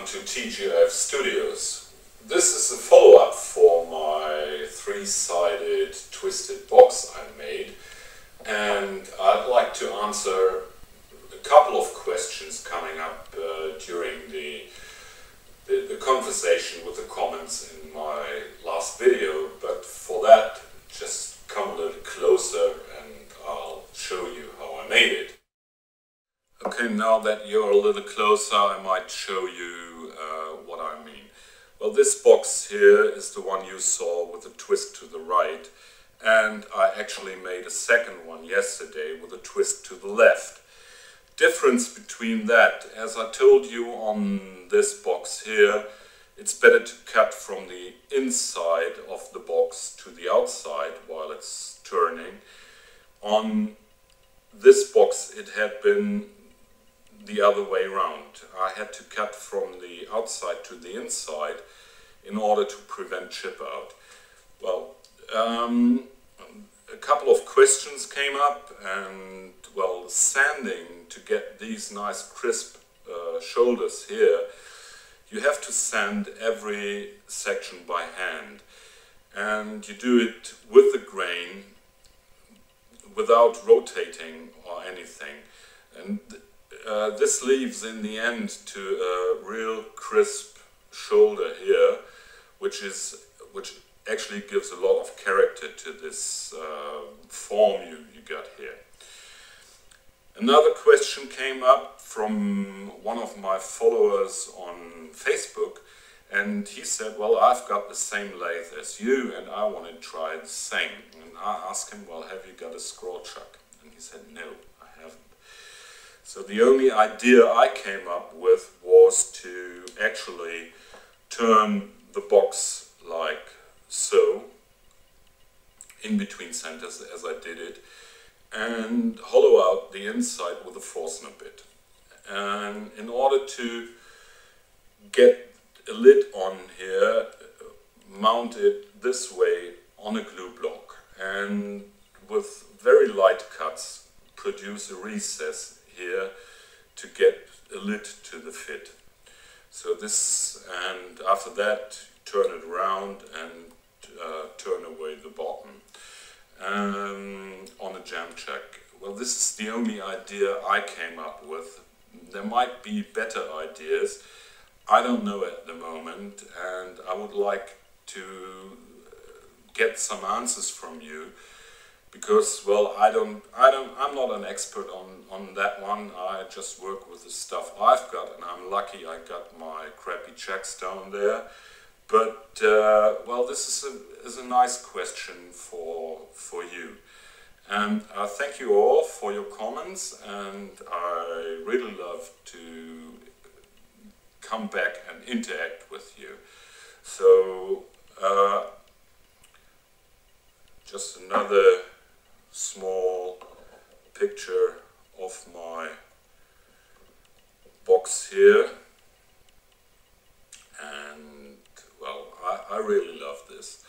to TGF Studios. This is a follow-up for my three-sided twisted box I made, and I'd like to answer a couple of questions coming up during the conversation with the comments in my last video, but for that just come a little closer and I'll show you how I made it. Okay, now that you're a little closer, I might show you what I mean. Well, this box here is the one you saw with a twist to the right, and I actually made a second one yesterday with a twist to the left. Difference between that, as I told you on this box here, it's better to cut from the inside of the box to the outside while it's turning. On this box it had been the other way around. I had to cut from the outside to the inside in order to prevent chip out. Well, a couple of questions came up, and well, sanding to get these nice crisp shoulders here, you have to sand every section by hand, and you do it with the grain without rotating or anything, and this leaves in the end to a real crisp shoulder here, which actually gives a lot of character to this form you got here. Another question came up from one of my followers on Facebook, and he said, well, I've got the same lathe as you and I want to try the same. And I asked him, well, have you got a scroll chuck? And he said, no, I haven't. So the only idea I came up with was to actually turn the box like so, in between centers as I did it, and hollow out the inside with a Forstner bit. And in order to get a lid on here, mount it this way on a glue block, and with very light cuts produce a recess here to get a lid to the fit. So this, and after that turn it around and turn away the bottom on a jam check. Well, this is the only idea I came up with. There might be better ideas, I don't know at the moment, and I would like to get some answers from you, because well, I'm not an expert on that one. I just work with the stuff I've got, and I'm lucky I got my crappy checkstone there. But well, this is a nice question for you. And I thank you all for your comments, and I really love to come back and interact with you. So just another small picture of my box here, and well, I really love this.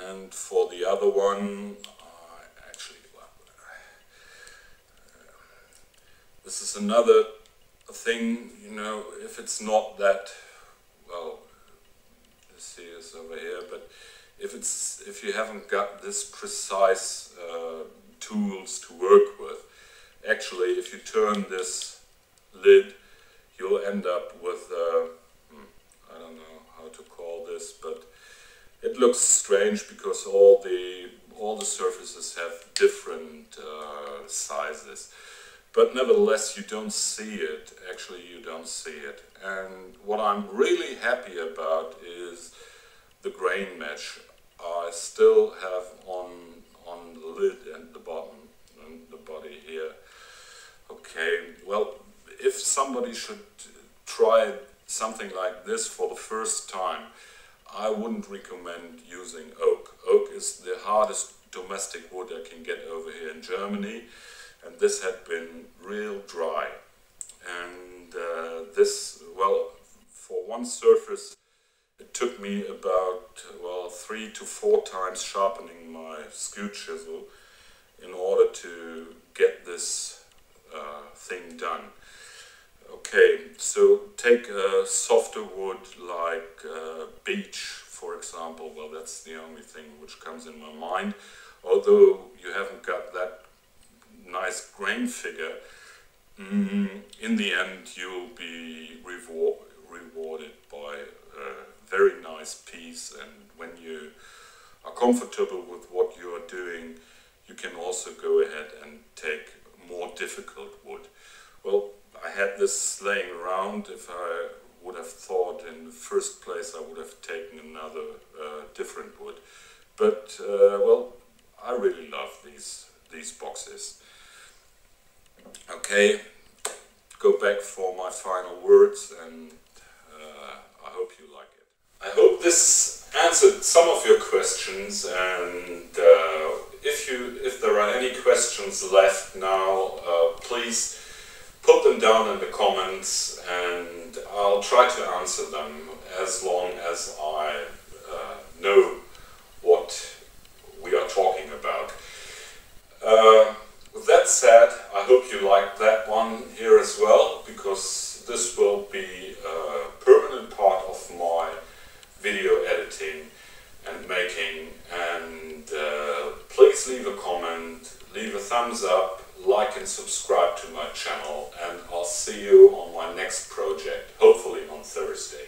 And for the other one, this is another thing, you know, if it's not that, well, you see this over here, but if you haven't got this precise tools to work with, actually if you turn this lid, you'll end up with I don't know how to call this, but it looks strange because all the surfaces have different sizes. But nevertheless, you don't see it. Actually, you don't see it. And what I'm really happy about is the grain mesh I still have on the lid and the bottom and the body here. Okay, well, if somebody should try something like this for the first time, I wouldn't recommend using oak. Oak is the hardest domestic wood I can get over here in Germany, and this had been real dry. And this, well, for one surface, it took me about, well, 3 to 4 times sharpening my skew chisel in order to get this thing done. Okay, so take take a softer wood like beech, for example. Well, that's the only thing which comes in my mind. Although you haven't got that nice grain figure, in the end you'll be rewarded by a very nice piece, and when you are comfortable with what you are doing, you can also go ahead and take more difficult wood. Well, I had this laying around. If I would have thought in the first place, I would have taken another different wood. But well, I really love these boxes. Okay, go back for my final words, and I hope you like it. I hope this answered some of your questions, and if there are any questions left now, please put them down in the comments, and I'll try to answer them as long as I know what we are talking about. With that said, I hope you liked that one here as well, because this will be a permanent part of my video editing and making, and please leave a comment, leave a thumbs up, like and subscribe to my channel, and I'll see you on my next project, hopefully on Thursday.